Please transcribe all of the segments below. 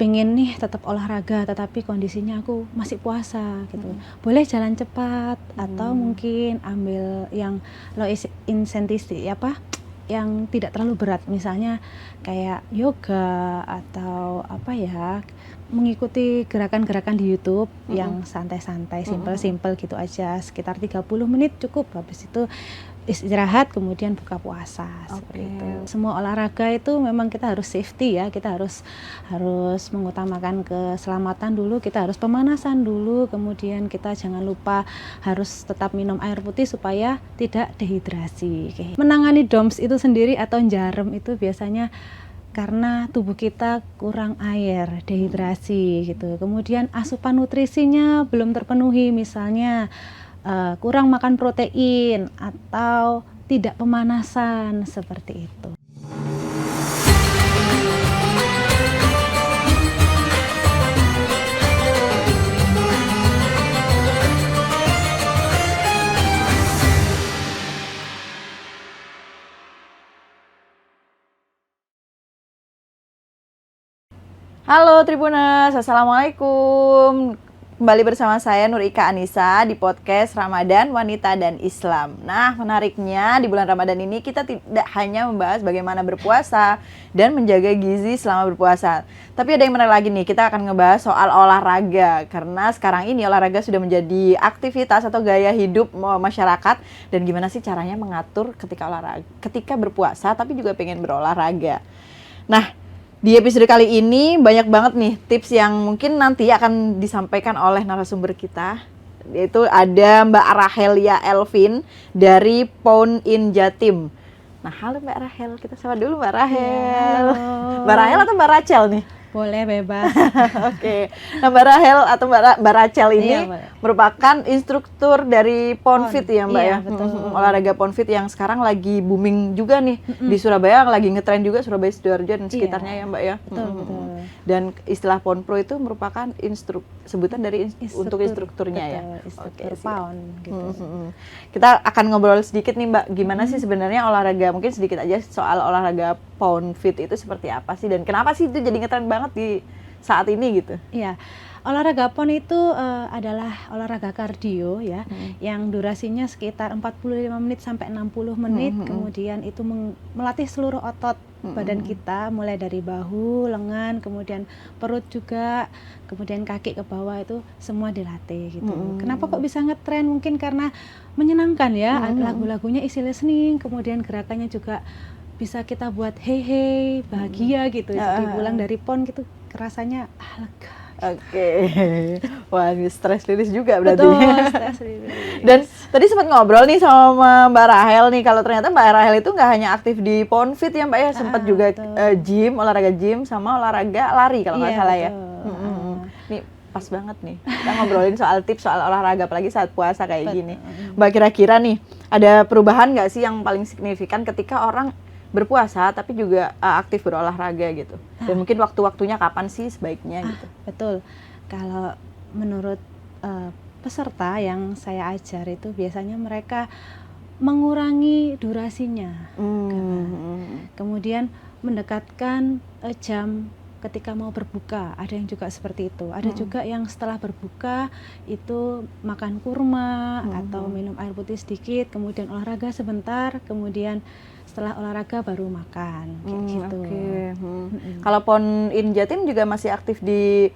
pengen nih tetap olahraga tetapi kondisinya aku masih puasa gitu. Boleh jalan cepat atau mungkin ambil yang low intensity yang tidak terlalu berat, misalnya kayak yoga atau mengikuti gerakan-gerakan di YouTube yang santai-santai, simple-simple gitu aja, sekitar 30 menit cukup. Habis itu istirahat, kemudian buka puasa. Seperti itu. Semua olahraga itu memang kita harus safety ya, kita harus mengutamakan keselamatan dulu, kita harus pemanasan dulu, kemudian kita jangan lupa harus tetap minum air putih supaya tidak dehidrasi. Menangani DOMS itu sendiri atau jarum itu biasanya karena tubuh kita kurang air, dehidrasi gitu. Kemudian asupan nutrisinya belum terpenuhi, misalnya kurang makan protein atau tidak pemanasan, seperti itu. Halo Tribuners, Assalamualaikum. Kembali bersama saya Nur Ika Anissa di podcast Ramadan, Wanita dan Islam. Nah, menariknya di bulan Ramadan ini kita tidak hanya membahas bagaimana berpuasa dan menjaga gizi selama berpuasa. Tapi ada yang menarik lagi nih, kita akan ngebahas soal olahraga. Karena sekarang ini olahraga sudah menjadi aktivitas atau gaya hidup masyarakat. Dan gimana sih caranya mengatur ketika berpuasa tapi juga pengen berolahraga. Nah, di episode kali ini banyak banget nih tips yang mungkin nanti akan disampaikan oleh narasumber kita. Yaitu ada Mbak Rahelia Elvin dari Pound in Jatim. Nah, halo Mbak Rahel, kita sapa dulu Mbak Rahel. Halo. Mbak Rahel atau Mbak Rachel nih? Boleh, bebas. Oke. Nah, Mbak Rahel atau Mbak Rachel ini merupakan instruktur dari Pound Fit ya Mbak ya? Betul. Olahraga Pound Fit yang sekarang lagi booming juga nih. Di Surabaya lagi ngetren juga, Surabaya, Sidoarjo dan sekitarnya ya Mbak ya? Betul. Dan istilah Pound Pro itu merupakan sebutan dari untuk instrukturnya ya? Instruktur Pound gitu. Kita akan ngobrol sedikit nih Mbak, gimana sih sebenarnya olahraga, mungkin sedikit aja soal olahraga Pound Fit itu seperti apa sih, dan kenapa sih itu jadi ngetren banget di saat ini gitu? Iya, olahraga Pound itu adalah olahraga kardio ya, yang durasinya sekitar 45 menit sampai 60 menit, kemudian itu melatih seluruh otot badan kita, mulai dari bahu, lengan, kemudian perut juga, kemudian kaki ke bawah, itu semua dilatih gitu. Kenapa kok bisa ngetren? Mungkin karena menyenangkan ya, lagu-lagunya easy listening, kemudian gerakannya juga bisa kita buat hey bahagia gitu. Jadi pulang dari Pound gitu rasanya lega. Oke. Wah, ini stress rilis juga berarti. Betul, stress rilis. Dan tadi sempat ngobrol nih sama Mbak Rahel nih, kalau ternyata Mbak Rahel itu nggak hanya aktif di Pound Fit ya Mbak ya, sempat juga olahraga gym sama olahraga lari kalau nggak salah ya. Nih pas banget nih, kita ngobrolin soal tips soal olahraga apalagi saat puasa kayak gini. Mbak, kira-kira nih ada perubahan nggak sih yang paling signifikan ketika orang berpuasa tapi juga aktif berolahraga gitu, dan mungkin waktu-waktunya kapan sih sebaiknya gitu? Betul, kalau menurut peserta yang saya ajar itu biasanya mereka mengurangi durasinya, kemudian mendekatkan jam ketika mau berbuka. Ada yang juga seperti itu, ada juga yang setelah berbuka itu makan kurma atau minum air putih sedikit, kemudian olahraga sebentar, kemudian setelah olahraga baru makan, kayak gitu. Kalau Pound in Jatim juga masih aktif di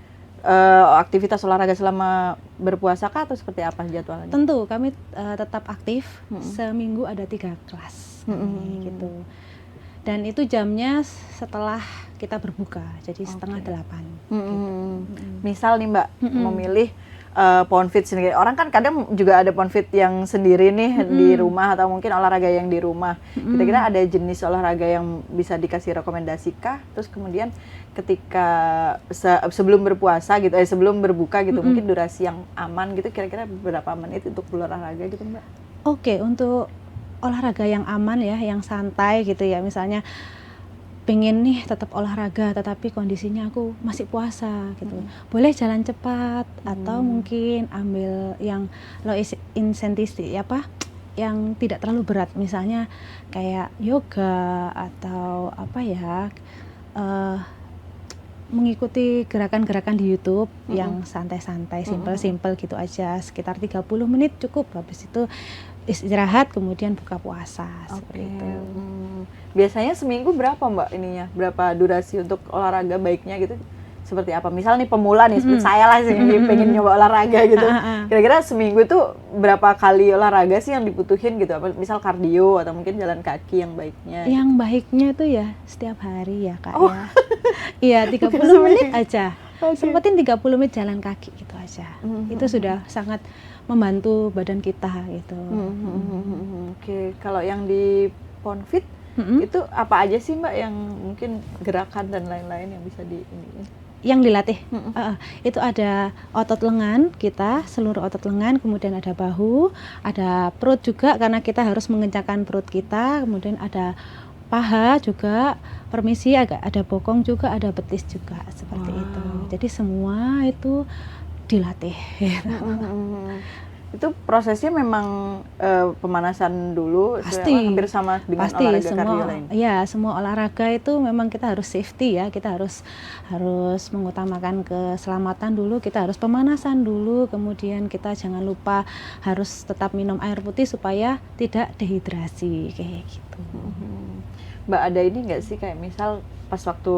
aktivitas olahraga selama berpuasa kah, atau seperti apa jadwalnya? Tentu kami tetap aktif, seminggu ada 3 kelas gitu. Dan itu jamnya setelah kita berbuka, jadi setengah 8. Misal nih Mbak memilih Pound Fit sendiri, orang kan kadang juga ada Pound Fit yang sendiri nih di rumah, atau mungkin olahraga yang di rumah. Kira-kira ada jenis olahraga yang bisa dikasih rekomendasi kah? Terus kemudian ketika sebelum berpuasa gitu, sebelum berbuka gitu, mungkin durasi yang aman gitu, kira-kira berapa menit untuk berolahraga gitu Mbak? Oke, untuk olahraga yang aman ya, yang santai gitu ya, misalnya pengen nih tetap olahraga tetapi kondisinya aku masih puasa gitu. Boleh jalan cepat atau mungkin ambil yang low intensity yang tidak terlalu berat, misalnya kayak yoga atau mengikuti gerakan-gerakan di YouTube yang santai-santai, simple-simple gitu aja, sekitar 30 menit cukup. Habis itu istirahat, kemudian buka puasa seperti itu. Biasanya seminggu berapa Mbak ininya? Berapa durasi untuk olahraga baiknya gitu? Seperti apa? Misal nih pemula nih, seperti saya lah sih, pengen nyoba olahraga gitu. Kira-kira seminggu tuh berapa kali olahraga sih yang dibutuhin gitu? Apa misal kardio atau mungkin jalan kaki yang baiknya? Yang baiknya itu ya setiap hari ya Kak ya. Iya, 30 menit aja. Sempetin 30 menit jalan kaki gitu aja. Itu sudah sangat membantu badan kita gitu. Oke, kalau yang di Ponfit itu apa aja sih Mbak yang mungkin gerakan dan lain-lain yang bisa di ini? Yang dilatih, itu ada otot lengan kita, seluruh otot lengan, kemudian ada bahu, ada perut juga karena kita harus mengencangkan perut kita, kemudian ada paha juga, permisi agak ada bokong juga, ada betis juga seperti itu. Jadi semua itu dilatih. Itu prosesnya memang pemanasan dulu, pasti hampir sama dengan pasti olahraga semua kardio lain. Ya, semua olahraga itu memang kita harus safety ya, kita harus mengutamakan keselamatan dulu, kita harus pemanasan dulu, kemudian kita jangan lupa harus tetap minum air putih supaya tidak dehidrasi kayak gitu. Mbak ada ini nggak sih kayak misal pas waktu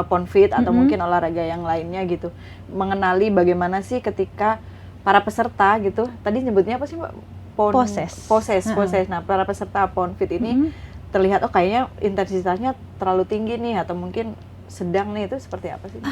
Ponfit atau mungkin olahraga yang lainnya gitu, mengenali bagaimana sih ketika para peserta gitu, tadi nyebutnya apa sih Mbak? Poses. Nah, para peserta Ponfit ini terlihat kayaknya intensitasnya terlalu tinggi nih atau mungkin sedang nih, itu seperti apa sih?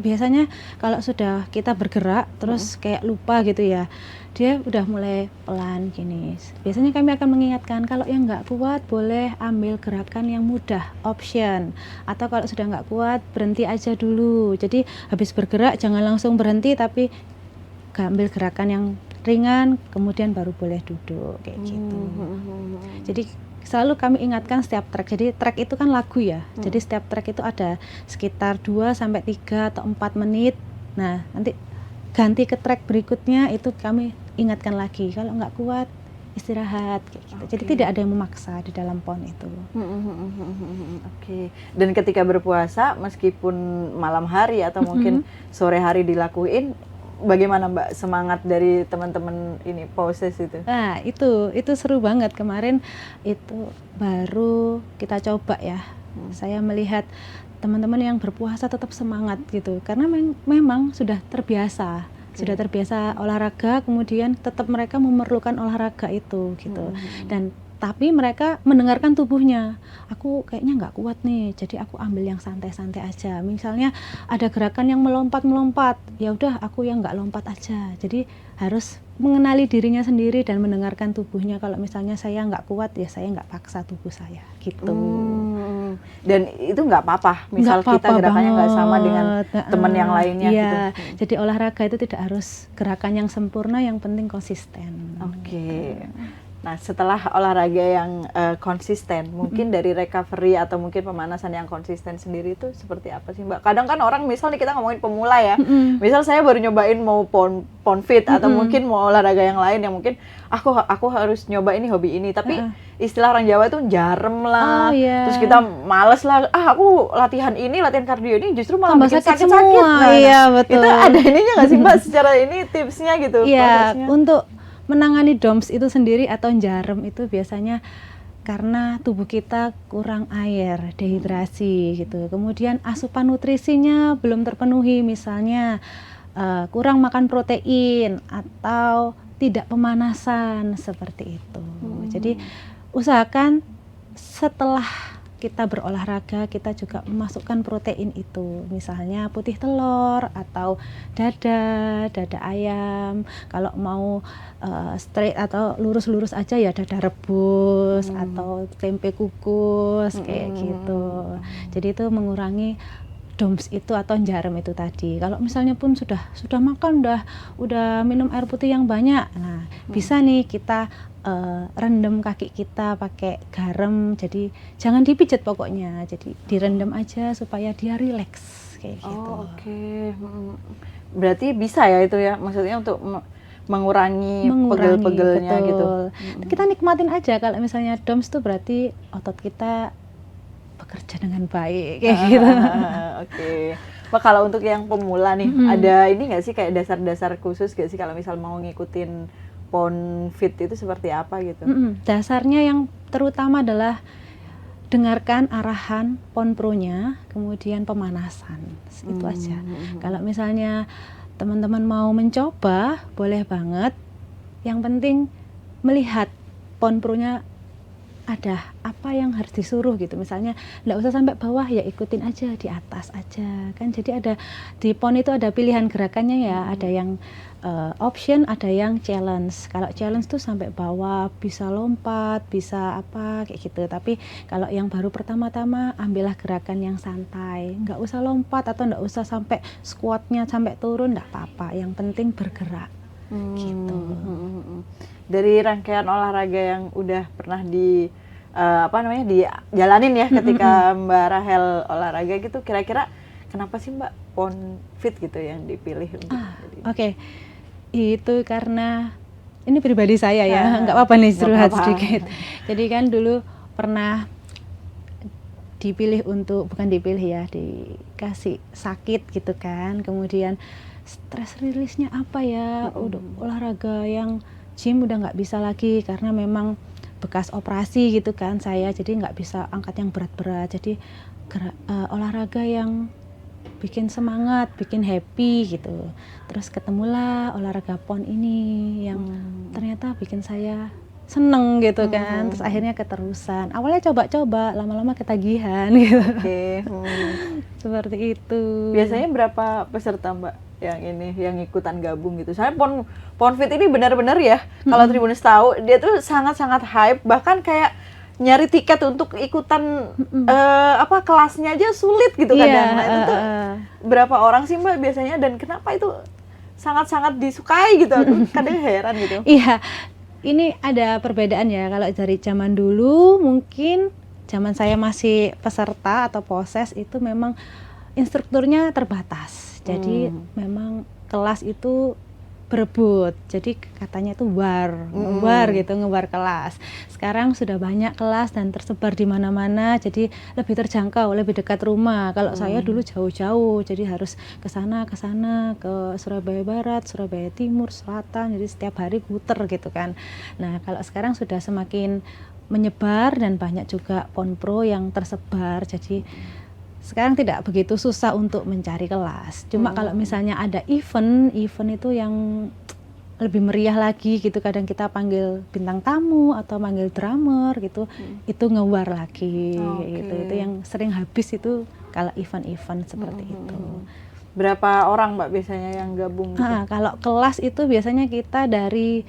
Biasanya kalau sudah kita bergerak terus kayak lupa gitu ya, dia udah mulai pelan gini. Biasanya kami akan mengingatkan kalau yang nggak kuat boleh ambil gerakan yang mudah, option. Atau kalau sudah nggak kuat berhenti aja dulu. Jadi habis bergerak jangan langsung berhenti, tapi ambil gerakan yang ringan, kemudian baru boleh duduk kayak gitu. Jadi selalu kami ingatkan setiap track. Jadi track itu kan lagu ya. Jadi setiap track itu ada sekitar 2 sampai 3 atau 4 menit. Nah, nanti ganti ke track berikutnya itu kami ingatkan lagi. Kalau nggak kuat istirahat kayak gitu. Jadi tidak ada yang memaksa di dalam PON itu. Dan ketika berpuasa meskipun malam hari atau mungkin sore hari dilakuin, bagaimana Mbak semangat dari teman-teman ini Poses itu? Nah, itu seru banget. Kemarin itu baru kita coba ya. Saya melihat teman-teman yang berpuasa tetap semangat gitu. Karena memang sudah terbiasa. Sudah terbiasa olahraga, kemudian tetap mereka memerlukan olahraga itu gitu. Dan tapi mereka mendengarkan tubuhnya, aku kayaknya nggak kuat nih, jadi aku ambil yang santai-santai aja. Misalnya ada gerakan yang melompat-melompat, ya udah aku yang nggak lompat aja. Jadi harus mengenali dirinya sendiri dan mendengarkan tubuhnya. Kalau misalnya saya nggak kuat, ya saya nggak paksa tubuh saya gitu. Dan itu nggak apa-apa, misal kita gerakannya nggak sama dengan teman yang lainnya iya, gitu. Jadi olahraga itu tidak harus gerakan yang sempurna, yang penting konsisten. Nah, setelah olahraga yang konsisten, mungkin dari recovery atau mungkin pemanasan yang konsisten sendiri itu seperti apa sih Mbak? Kadang kan orang, misal nih kita ngomongin pemula ya, misal saya baru nyobain mau Ponfit atau mungkin mau olahraga yang lain yang mungkin aku harus nyoba ini, hobi ini, tapi istilah orang Jawa itu jarem lah, terus kita males lah, aku latihan kardio ini justru malah bikin sakit-sakit. Nah, iya, betul. Itu ada ininya nggak sih Mbak, secara ini tipsnya gitu? Iya, untuk menangani DOMS itu sendiri atau jarem itu biasanya karena tubuh kita kurang air, dehidrasi gitu. Kemudian asupan nutrisinya belum terpenuhi, misalnya kurang makan protein atau tidak pemanasan seperti itu. Jadi usahakan setelah kita berolahraga, kita juga memasukkan protein itu, misalnya putih telur atau dada ayam. Kalau mau straight atau lurus-lurus aja ya dada rebus atau tempe kukus kayak gitu. Jadi itu mengurangi DOMS itu atau jarem itu tadi. Kalau misalnya pun sudah makan, udah minum air putih yang banyak, nah bisa nih kita rendam kaki kita pakai garam. Jadi jangan dipijat pokoknya, jadi direndam aja supaya dia rileks kayak gitu. Berarti bisa ya itu ya, maksudnya untuk mengurangi pegel-pegelnya gitu. Kita nikmatin aja. Kalau misalnya DOMS itu berarti otot kita bekerja dengan baik kayak gitu. Oke. Mbak, kalau untuk yang pemula nih, ada ini nggak sih kayak dasar-dasar khusus nggak sih kalau misal mau ngikutin PONFit itu seperti apa gitu? Dasarnya yang terutama adalah dengarkan arahan PONPRO-nya, kemudian pemanasan, itu aja. Kalau misalnya teman-teman mau mencoba, boleh banget. Yang penting melihat PONPRO-nya ada apa yang harus disuruh gitu. Misalnya nggak usah sampai bawah, ya ikutin aja di atas aja kan. Jadi ada di PON itu ada pilihan gerakannya ya, ada yang option, ada yang challenge. Kalau challenge tuh sampai bawah, bisa lompat, bisa apa kayak gitu. Tapi kalau yang baru pertama-tama, ambillah gerakan yang santai, nggak usah lompat atau nggak usah sampai squatnya sampai turun, nggak apa-apa. Yang penting bergerak gitu. Dari rangkaian olahraga yang udah pernah dijalanin ya ketika Mbak Rahel olahraga gitu, kira-kira kenapa sih Mbak PONFit gitu yang dipilih untuk Oke. Itu karena ini pribadi saya ya, nggak apa-apa nih curhat sedikit. Jadi kan dulu pernah dipilih bukan dipilih ya, dikasih sakit gitu kan, kemudian stress release-nya apa ya, udah olahraga yang gym udah nggak bisa lagi karena memang bekas operasi gitu kan saya, jadi nggak bisa angkat yang berat-berat. Jadi olahraga yang bikin semangat, bikin happy gitu. Terus ketemulah olahraga PON ini yang ternyata bikin saya seneng gitu kan. Terus akhirnya keterusan. Awalnya coba-coba, lama-lama ketagihan gitu. Seperti itu. Biasanya berapa peserta Mbak yang ikutan gabung gitu? Saya PONFit ini benar-benar ya, kalau Tribuners tahu, dia tuh sangat-sangat hype, bahkan kayak nyari tiket untuk ikutan kelasnya aja sulit gitu kadang. Nah, itu tuh berapa orang sih Mbak biasanya, dan kenapa itu sangat-sangat disukai gitu? Aku kadang heran gitu. Iya, ini ada perbedaan ya. Kalau dari zaman dulu, mungkin zaman saya masih peserta atau poses, itu memang instrukturnya terbatas. Jadi memang kelas itu berebut, jadi katanya itu ngebar kelas. Sekarang sudah banyak kelas dan tersebar di mana-mana, jadi lebih terjangkau, lebih dekat rumah. Kalau saya dulu jauh-jauh, jadi harus ke sana ke Surabaya Barat, Surabaya Timur, Selatan, jadi setiap hari puter gitu kan. Nah, kalau sekarang sudah semakin menyebar dan banyak juga PONPRO yang tersebar, jadi sekarang tidak begitu susah untuk mencari kelas. Cuma kalau misalnya ada event itu yang lebih meriah lagi gitu. Kadang kita panggil bintang tamu atau panggil drummer gitu, itu ngewar lagi gitu. Itu yang sering habis itu kalau event-event seperti itu. Berapa orang Mbak biasanya yang gabung gitu? Kalau kelas itu biasanya kita dari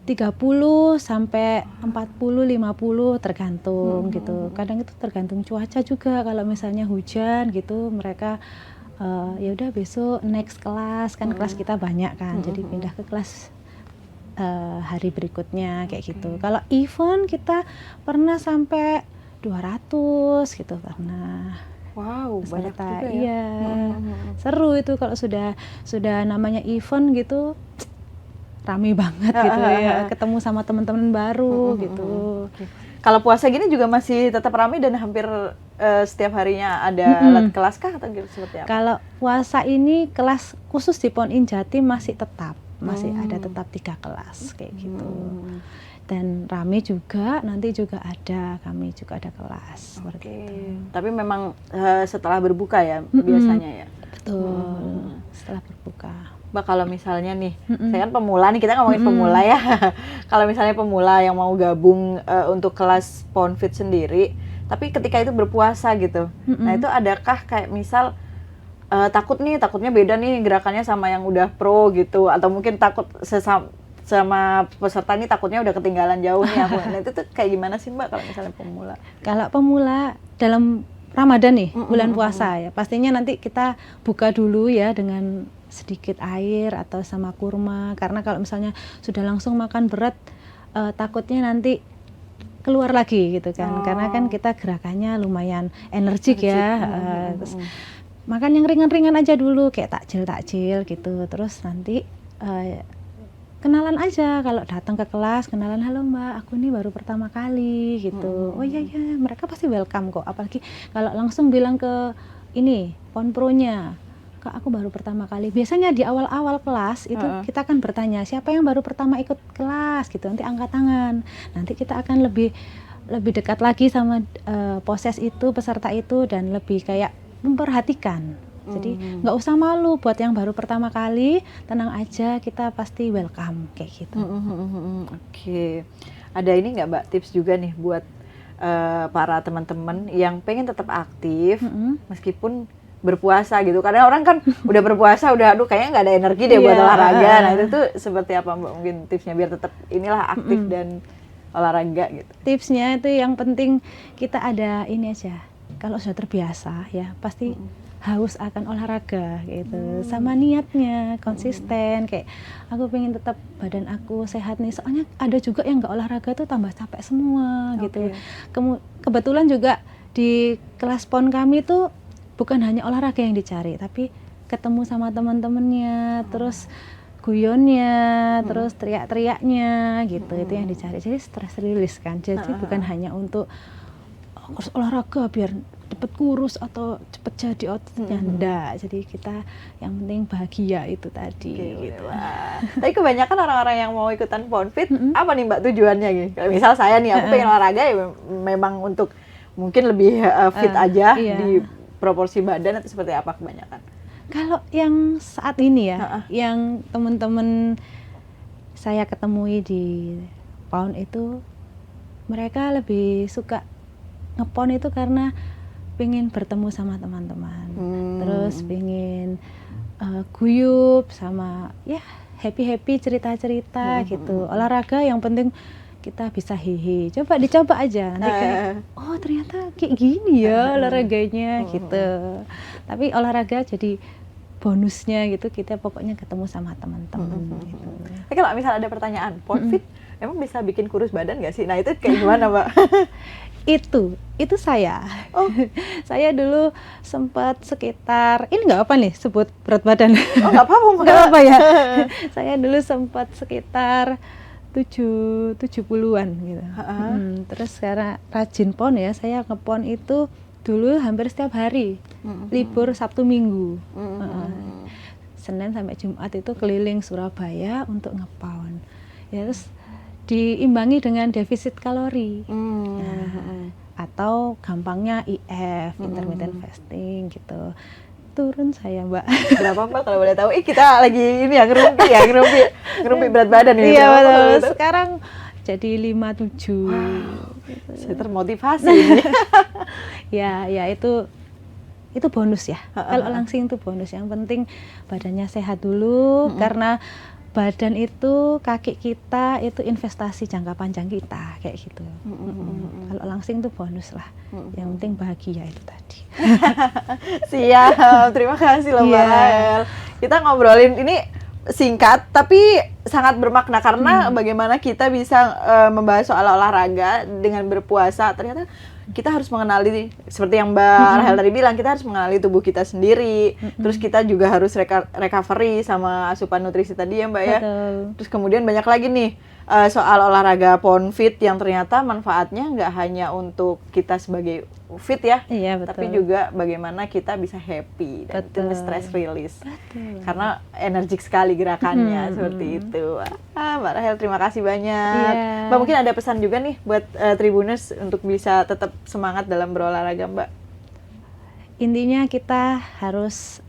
30 sampai 40, 50 tergantung gitu. Kadang itu tergantung cuaca juga. Kalau misalnya hujan gitu, mereka ya udah besok next kelas kan, kelas kita banyak kan. Jadi pindah ke kelas hari berikutnya kayak gitu. Kalau event kita pernah sampai 200 gitu pernah. Wow, banyak juga ya. Iya. Seru itu kalau sudah namanya event gitu. Rame banget gitu ya, ketemu sama teman-teman baru gitu. Kalau puasa gini juga masih tetap rame dan hampir setiap harinya ada kelas kah atau seperti apa? Kalau puasa ini kelas khusus di PON-IN Jatim masih ada tetap 3 kelas kayak gitu. Dan rame juga, nanti juga kami juga ada kelas seperti itu. Tapi memang setelah berbuka ya biasanya ya? Betul, setelah berbuka. Mbak, kalau misalnya nih, saya kan pemula nih, kita ngomongin pemula ya. Kalau misalnya pemula yang mau gabung untuk kelas PONFit sendiri, tapi ketika itu berpuasa gitu, nah itu adakah kayak misal takutnya beda nih gerakannya sama yang udah pro gitu, atau mungkin takut sama peserta nih takutnya udah ketinggalan jauh nih aku. Nah itu tuh kayak gimana sih Mbak kalau misalnya pemula? Kalau pemula dalam Ramadan nih, bulan puasa ya, pastinya nanti kita buka dulu ya dengan sedikit air atau sama kurma, karena kalau misalnya sudah langsung makan berat takutnya nanti keluar lagi gitu kan, karena kan kita gerakannya lumayan energik ya. Terus makan yang ringan-ringan aja dulu, kayak takjil gitu, terus nanti kenalan aja, kalau datang ke kelas kenalan, halo Mbak, aku nih baru pertama kali gitu. Oh iya ya, mereka pasti welcome kok. Apalagi kalau langsung bilang ke ini ponpronya, Kak aku baru pertama kali. Biasanya di awal-awal kelas itu kita akan bertanya siapa yang baru pertama ikut kelas gitu. Nanti angkat tangan. Nanti kita akan lebih dekat lagi sama poses itu, peserta itu, dan lebih kayak memperhatikan. Jadi nggak usah malu buat yang baru pertama kali, tenang aja, kita pasti welcome kayak gitu. Oke. Ada ini nggak Mbak tips juga nih buat para teman-teman yang pengen tetap aktif meskipun berpuasa gitu. Karena orang kan udah berpuasa udah aduh kayaknya nggak ada energi deh buat olahraga. Nah itu tuh seperti apa Mbak mungkin tipsnya biar tetap inilah aktif dan olahraga gitu. Tipsnya itu yang penting kita ada ini aja. Kalau sudah terbiasa ya pasti haus akan olahraga gitu, sama niatnya konsisten, kayak aku pengen tetap badan aku sehat nih, soalnya ada juga yang nggak olahraga tuh tambah capek semua gitu. Kebetulan juga di kelas PON kami tuh bukan hanya olahraga yang dicari, tapi ketemu sama teman-temannya, terus guyonnya, terus teriak-teriaknya gitu, itu yang dicari. Jadi stress release kan, jadi bukan hanya untuk olahraga biar cepet kurus atau cepet jadi ototnya, enggak. Jadi kita yang penting bahagia itu tadi gitu. Tapi kebanyakan orang-orang yang mau ikutan PONFit apa nih Mbak tujuannya gitu? Misal saya nih, aku pengen olahraga ya memang untuk mungkin lebih fit aja di proporsi badan atau seperti apa kebanyakan? Kalau yang saat ini ya, yang teman-teman saya ketemui di PON itu, mereka lebih suka ngepon itu karena pengen bertemu sama teman-teman, terus pengen guyup sama ya happy cerita-cerita gitu. Olahraga yang penting kita bisa hehe, dicoba aja nanti kayak oh ternyata kayak gini ya olahraganya gitu. Tapi olahraga jadi bonusnya gitu, kita pokoknya ketemu sama teman-teman gitu. Kalau misal ada pertanyaan, PONFit emang bisa bikin kurus badan nggak sih? Nah itu kayak gimana Mbak? Itu saya. Saya dulu sempat sekitar, ini nggak apa nih sebut berat badan? Oh nggak apa-apa Mbak. Nggak apa ya. Saya dulu sempat sekitar 70-an gitu. Terus sekarang rajin PON ya, saya ngepon itu dulu hampir setiap hari, libur Sabtu Minggu. Senin sampai Jumat itu keliling Surabaya untuk ngepon. Ya, terus diimbangi dengan defisit kalori, atau gampangnya IF, intermittent fasting gitu. Turun saya Mbak. Berapa Mbak kalau boleh tahu? Kita lagi ini ya ngerumpi berat badan ini. Iya betul. Sekarang jadi 57. Gitu. Saya termotivasi ini. ya itu bonus ya. Kalau langsing itu bonus. Yang penting badannya sehat dulu, karena badan itu, kaki kita itu investasi jangka panjang kita kayak gitu. Kalau langsing itu bonus lah. Yang penting bahagia itu tadi. Siap, terima kasih loh Mbak Rahel. Kita ngobrolin ini singkat tapi sangat bermakna karena bagaimana kita bisa membahas soal olahraga dengan berpuasa. Ternyata kita harus mengenali, seperti yang Mbak Rahel tadi bilang, kita harus mengenali tubuh kita sendiri. Terus kita juga harus recovery sama asupan nutrisi tadi ya Mbak ya. Terus kemudian banyak lagi nih soal olahraga PONFit yang ternyata manfaatnya nggak hanya untuk kita sebagai fit ya, tapi juga bagaimana kita bisa happy dan itu stress release. Karena energik sekali gerakannya seperti itu. Mbak Rahel terima kasih banyak. Mbak mungkin ada pesan juga nih buat Tribuners untuk bisa tetap semangat dalam berolahraga Mbak. Intinya kita harus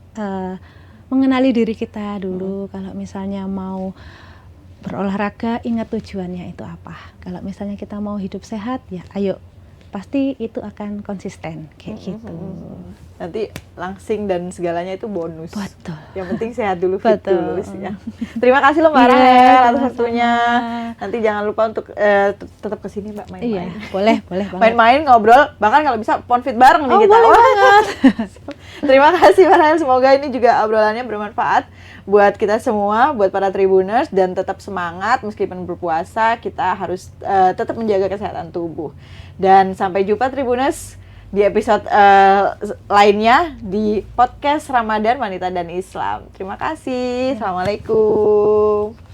mengenali diri kita dulu. Kalau misalnya mau berolahraga, ingat tujuannya itu apa. Kalau misalnya kita mau hidup sehat, ya ayo, pasti itu akan konsisten kayak gitu. Nanti langsing dan segalanya itu bonus. Betul. Yang penting sehat dulu, fit dulu ya. Terima kasih loh Mbak Rahel atas waktunya. Nanti jangan lupa untuk tetap kesini Mbak main-main. Boleh banget. Main-main, ngobrol, bahkan kalau bisa PONFit bareng nih kita. Boleh banget. Terima kasih Mbak Rahel, semoga ini juga obrolannya bermanfaat buat kita semua, buat para Tribuners, dan tetap semangat meskipun berpuasa, kita harus tetap menjaga kesehatan tubuh. Dan sampai jumpa Tribuners di episode lainnya di podcast Ramadan Wanita dan Islam. Terima kasih. Assalamualaikum.